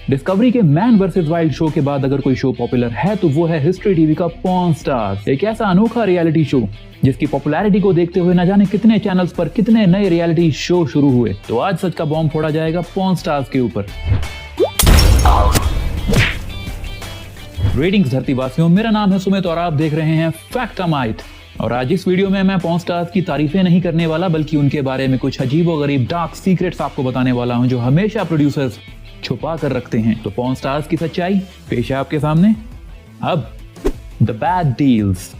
Discovery के man versus wild show के बाद अगर कोई शो पॉपुलर है तो वो है हिस्ट्री टीवी का पॉर्न स्टार्स, एक ऐसा अनोखा रियलिटी शो जिसकी पॉपुलैरिटी को देखते हुए न जाने कितने चैनल्स पर कितने नए रियलिटी शो शुरू हुए। तो आज सच का बॉम्ब फोड़ा जाएगा पॉर्न स्टार्स के ऊपर। रेटिंग्स धरतीवासियों, मेरा नाम है सुमित और आप देख रहे हैं फैक्टामाइट। और आज इस वीडियो में मैं पॉर्न स्टार्स की तारीफें नहीं करने वाला बल्कि उनके बारे में कुछ अजीबोगरीब डार्क सीक्रेट्स आपको बताने वाला हूं जो हमेशा प्रोड्यूसर्स छुपा कर रखते हैं। तो पॉर्न स्टार्स की सच्चाई पेश है आपके सामने। अब द बैड डील्स।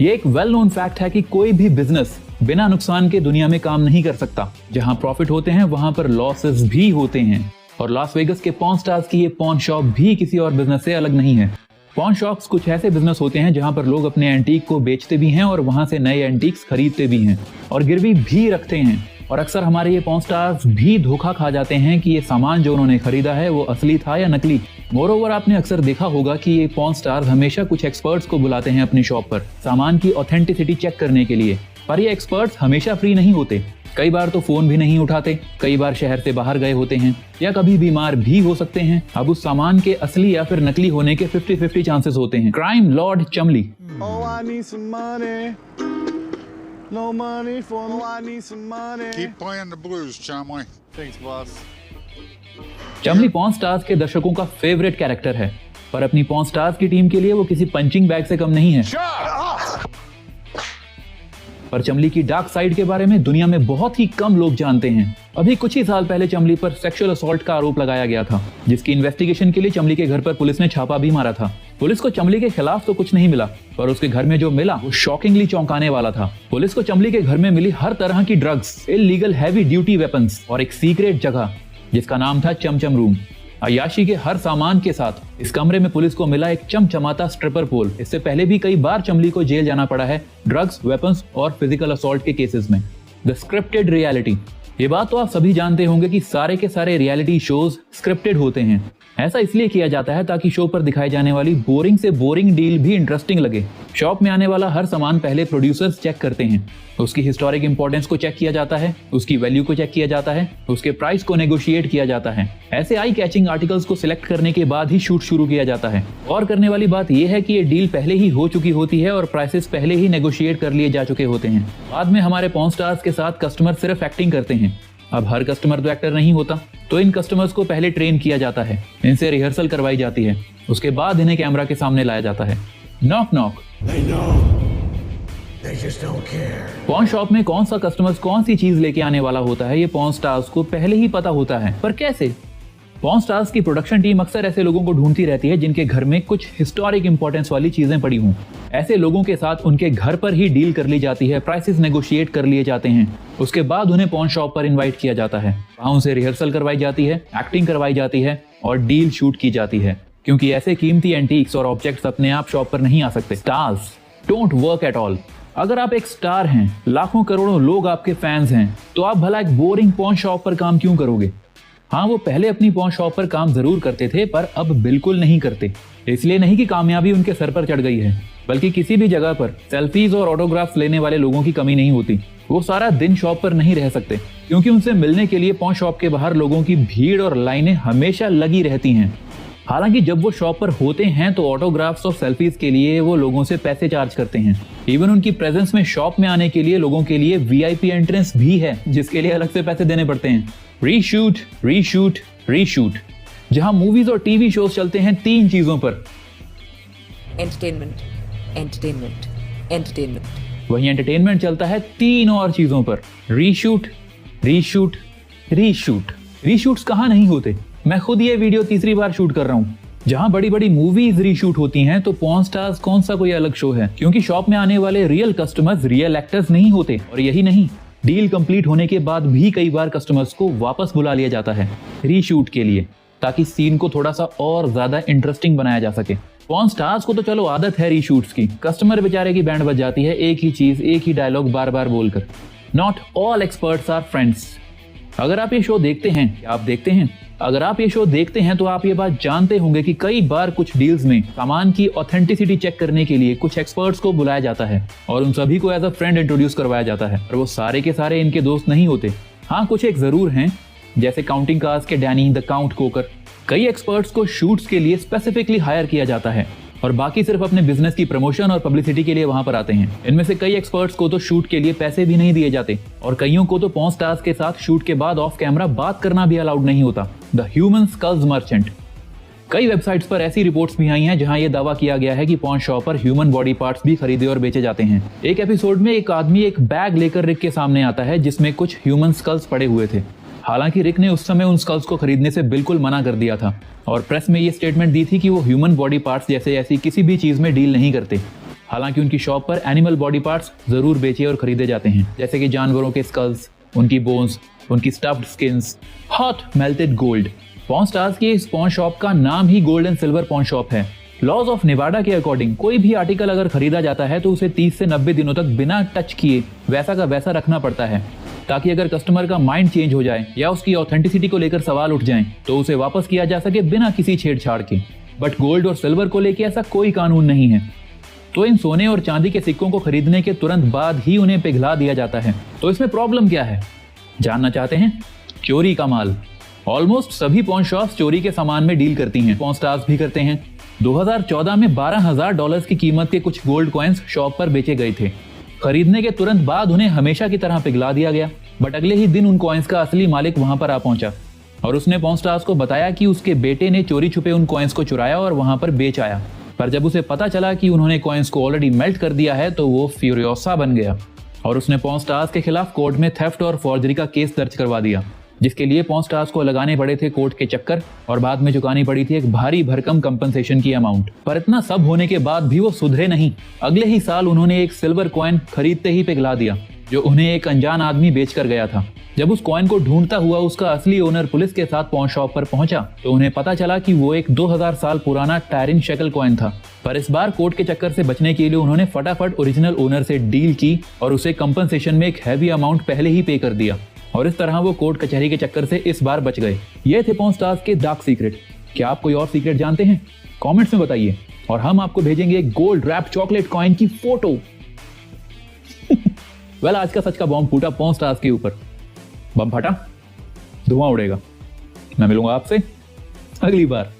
ये एक वेल नोन फैक्ट है कि कोई भी बिजनेस बिना नुकसान के दुनिया में काम नहीं कर सकता। जहां प्रॉफिट होते हैं वहां पर लॉसेस भी होते हैं। और लॉस वेगस के पॉर्न स्टार्स की ये पॉर्न शॉप भी किसी और बिजनेस से अलग नहीं है। पॉर्न शॉप्स कुछ ऐसे बिजनेस होते हैं जहां पर लोग अपने एंटीक को बेचते भी हैं और वहां से नए एंटीक्स खरीदते भी हैं और गिरवी भी रखते हैं। और अक्सर हमारे ये पॉर्न स्टार्स भी धोखा खा जाते हैं कि ये सामान जो उन्होंने खरीदा है वो असली था या नकली। मोरोवर आपने अक्सर देखा होगा कि ये पॉर्न स्टार्स हमेशा कुछ एक्सपर्ट्स को बुलाते हैं अपनी शॉप पर सामान की ऑथेंटिसिटी चेक करने के लिए। पर ये एक्सपर्ट्स हमेशा फ्री नहीं होते। कई बार तो फोन भी नहीं उठाते, कई बार शहर से बाहर गए होते हैं या कभी बीमार भी हो सकते हैं। अब उस सामान के असली या फिर नकली होने के 50-50 चांसेस होते हैं। क्राइम लॉर्ड चमली। No money for me. I need some money. Keep playing the blues, Chumley. Thanks, boss. चमली पॉर्न स्टार्स के दर्शकों का फेवरेट कैरेक्टर है, पर अपनी पॉर्न स्टार्स की टीम के लिए वो किसी पंचिंग बैग से कम नहीं है। पर चमली की डार्क साइड के बारे में दुनिया में बहुत ही कम लोग जानते हैं। अभी कुछ ही साल पहले चमली पर सेक्सुअल असॉल्ट का आरोप लगाया गया था, जिसकी इन्वेस्टिगेशन के लिए चमली के घर पर पुलिस ने छापा भी मारा था। पुलिस को चमली के खिलाफ तो कुछ नहीं मिला, पर उसके घर में जो मिला वो शॉकिंगली चौंकाने वाला था। पुलिस को चमली के घर में मिली हर तरह की drugs, illegal heavy duty weapons और एक सीक्रेट जगह जिसका नाम था चमचम रूम। अयाशी के हर सामान के साथ इस कमरे में पुलिस को मिला एक चमचमाता स्ट्रिपर पोल। इससे पहले भी कई बार चमली को जेल जाना पड़ा है ड्रग्स, वेपन्स और फिजिकल असॉल्ट के केसेस में। The scripted reality. ये बात तो आप सभी जानते होंगे कि सारे के सारे रियलिटी शोज स्क्रिप्टेड होते हैं। ऐसा इसलिए किया जाता है ताकि शो पर दिखाई जाने वाली बोरिंग से बोरिंग डील भी इंटरेस्टिंग लगे। शॉप में आने वाला हर सामान पहले प्रोड्यूसर्स चेक करते हैं। उसकी हिस्टोरिक इंपॉर्टेंस को चेक किया जाता है, उसकी वैल्यू को चेक किया जाता है, उसके प्राइस को नेगोशिएट किया जाता है। ऐसे आई कैचिंग आर्टिकल्स को सिलेक्ट करने के बाद ही शूट शुरू किया जाता है। और करने वाली बात यह है कि ये डील पहले ही हो चुकी होती है और प्राइसेस पहले ही नेगोशिएट कर लिए जा चुके होते हैं। बाद में हमारे पॉर्न स्टार्स के साथ कस्टमर सिर्फ एक्टिंग करते हैं। अब हर कस्टमर तो एक्टर नहीं होता, तो इन कस्टमर्स को पहले ट्रेन किया जाता है, इनसे रिहर्सल करवाई जाती है, उसके बाद इन्हें कैमरा के सामने लाया जाता है। Knock knock. पॉर्न शॉप में कौन सा कस्टमर्स कौन सी चीज लेके आने वाला होता है ये पॉर्न स्टार्स को पहले ही पता होता है। पर कैसे? पॉर्न स्टार्स की प्रोडक्शन टीम अक्सर ऐसे लोगों को ढूंढती रहती है जिनके घर में कुछ हिस्टोरिक इंपॉर्टेंस वाली चीजें पड़ी हों। ऐसे लोगों के साथ उनके घर पर ही डील कर ली जाती है, प्राइसेस नेगोशिएट कर लिए जाते हैं। उसके बाद उन्हें पॉर्न शॉप पर इनवाइट किया जाता है, वहां उनसे रिहर्सल करवाई जाती है, एक्टिंग करवाई जाती है और डील शूट की जाती है। क्योंकि ऐसे कीमती एंटीक्स और ऑब्जेक्ट्स अपने आप शॉप पर नहीं आ सकते। Stars don't work at all. अगर आप एक स्टार हैं, लाखों करोड़ों लोग आपके फैंस हैं, तो आप भला एक बोरिंग पॉर्न शॉप पर काम क्यों करोगे? हाँ, वो पहले अपनी पॉर्न शॉप पर काम जरूर करते थे, पर अब बिल्कुल नहीं करते। इसलिए नहीं कि कामयाबी उनके सर पर चढ़ गई है, बल्कि किसी भी जगह पर सेल्फीज और ऑटोग्राफ्स लेने वाले लोगों की कमी नहीं होती। वो सारा दिन शॉप पर नहीं रह सकते, क्योंकि उनसे मिलने के लिए पॉर्न शॉप के बाहर लोगों की भीड़ और लाइनें हमेशा लगी रहती हैं। हालांकि जब वो शॉप पर होते हैं तो ऑटोग्राफ्स और सेल्फीज के लिए वो लोगों से पैसे चार्ज करते हैं। इवन उनकी प्रेजेंस में शॉप में आने के लिए लोगों के लिए VIP एंट्रेंस भी है, जिसके लिए अलग से पैसे देने पड़ते हैं। Reshoot, reshoot, reshoot. जहां मूवीज और टीवी शोज चलते हैं 3 चीजों पर, एंटरटेनमेंट, एंटरटेनमेंट, एंटरटेनमेंट। वहीं एंटरटेनमेंट चलता है 3 और चीजों पर, रीशूट, रीशूट, रीशूट। रीशूट्स कहाँ नहीं होते? मैं खुद ये वीडियो तीसरी बार शूट कर रहा हूँ। जहां बड़ी बड़ी मूवीज रीशूट होती हैं तो पॉर्न स्टार्स कौन सा कोई अलग शो है? क्योंकि शॉप में आने वाले रियल कस्टमर्स रियल एक्टर्स नहीं होते। और यही नहीं, डील कंप्लीट होने के बाद भी कई बार कस्टमर्स को वापस बुला लिया जाता है रीशूट के लिए, ताकि सीन को थोड़ा सा और ज्यादा इंटरेस्टिंग बनाया जा सके। पॉर्न स्टार्स को तो चलो आदत है रीशूट्स की, कस्टमर बेचारे की बैंड बज जाती है एक ही चीज, एक ही डायलॉग बार बार बोलकर। Not all experts are friends. अगर आप ये शो देखते हैं, आप देखते हैं, अगर आप ये शो देखते हैं तो आप ये बात जानते होंगे कि कई बार कुछ डील्स में सामान की ऑथेंटिसिटी चेक करने के लिए कुछ एक्सपर्ट्स को बुलाया जाता है और उन सभी को एज अ फ्रेंड इंट्रोड्यूस करवाया जाता है। और वो सारे के सारे इनके दोस्त नहीं होते। हाँ, कुछ एक जरूर हैं, जैसे काउंटिंग कार्स के डैनी द काउंट कोकर, कई एक्सपर्ट्स को शूट्स के लिए स्पेसिफिकली हायर किया जाता है और बाकी सिर्फ अपने बिजनेस की प्रमोशन और पब्लिसिटी के लिए वहां पर आते हैं। इनमें से कई एक्सपर्ट्स को तो शूट के लिए पैसे भी नहीं दिए जाते और कईयों को तो पॉर्न स्टार्स के साथ शूट के बाद ऑफ कैमरा बात करना भी अलाउड नहीं होता। The human skulls merchant. कई वेबसाइट्स पर ऐसी रिपोर्ट्स भी आई हैं जहां यह दावा किया गया है कि पॉर्न शॉप पर ह्यूमन बॉडी पार्ट्स भी खरीदे और बेचे जाते हैं। एक एपिसोड में एक आदमी एक बैग लेकर रिक के सामने आता है जिसमें कुछ ह्यूमन स्कल्स पड़े हुए थे। हालांकि रिक ने उस समय उन स्कल्स को खरीदने से बिल्कुल मना कर दिया था और प्रेस में ये स्टेटमेंट दी थी कि वो ह्यूमन बॉडी पार्ट्स जैसे ऐसी किसी भी चीज में डील नहीं करते। हालांकि उनकी शॉप पर एनिमल बॉडी पार्ट्स जरूर बेचे और खरीदे जाते हैं, जैसे कि जानवरों के स्कल्स, उनकी बोन्स, उनकी stuffed skins, hot melted gold. Pawn stars की इस पॉर्न शॉप का नाम ही gold and silver pawn shop है। लॉज ऑफ नेवाडा के अकॉर्डिंग कोई भी आर्टिकल अगर खरीदा जाता है तो उसे 30 से 90 दिनों तक बिना टच किए वैसा का वैसा रखना पड़ता है, ताकि अगर कस्टमर का माइंड चेंज हो जाए या उसकी ऑथेंटिसिटी को लेकर सवाल उठ जाएं तो उसे वापस किया जा सके बिना किसी छेड़छाड़ के। बट गोल्ड और सिल्वर को लेकर ऐसा कोई कानून नहीं है, तो इन सोने और चांदी के सिक्कों को खरीदने के तुरंत बाद ही उन्हें पिघला दिया जाता है। तो इसमें प्रॉब्लम क्या है, जानना चाहते हैं? चोरी का माल। ऑलमोस्ट सभी पॉर्न शॉप्स चोरी के सामान में डील करती हैं, पॉर्न स्टार्स भी करते हैं। 2014 में $12,000 की कीमत के कुछ गोल्ड कॉइन्स शॉप पर बेचे गए थे। खरीदने के तुरंत बाद उन्हें हमेशा की तरह पिघला दिया गया, बट अगले ही दिन उन कॉइन्स का असली मालिक वहां पर आ पहुंचा और उसने पॉर्न स्टार्स को बताया कि उसके बेटे ने चोरी छुपे उन कॉइन्स को चुराया और वहां पर बेच आया। पर जब उसे पता चला कि उन्होंने कॉइन्स को ऑलरेडी मेल्ट कर दिया है तो वो फ्यूरियोसा बन गया और उसने पॉर्न स्टार्स के खिलाफ कोर्ट में थेफ्ट और फॉर्जरी का केस दर्ज करवा दिया, जिसके लिए पॉर्न स्टार्स को लगाने पड़े थे कोर्ट के चक्कर और बाद में चुकानी पड़ी थी एक भारी भरकम कंपनसेशन की अमाउंट। पर इतना सब होने के बाद भी वो सुधरे नहीं। अगले ही साल उन्होंने एक सिल्वर कॉइन खरीदते ही पिघला दिया, जो उन्हें एक अनजान आदमी बेच कर गया था। जब उस कॉइन को ढूंढता हुआ उसका असली ओनर पुलिस के साथ पॉर्न शॉप पर पहुंचा तो उन्हें पता चला कि वो एक 2000 साल पुराना टायरिन शेकल कॉइन था। पर इस बार कोर्ट के चक्कर से बचने के लिए उन्होंने फटाफट ओरिजिनल ओनर से डील की और उसे कंपनसेशन में एक हैवी अमाउंट पहले ही पे कर दिया और इस तरह वो कोर्ट कचहरी के चक्कर से इस बार बच गए। ये थे पॉर्न स्टार्स के डार्क सीक्रेट। क्या आप कोई और सीक्रेट जानते हैं? कमेंट्स में बताइए और हम आपको भेजेंगे एक गोल्ड रैप चॉकलेट कॉइन की फोटो। वेल, आज का सच का बॉम्ब फूटा पॉर्न स्टार्स के ऊपर। बम फटा, धुआं उड़ेगा। मैं मिलूंगा आपसे अगली बार।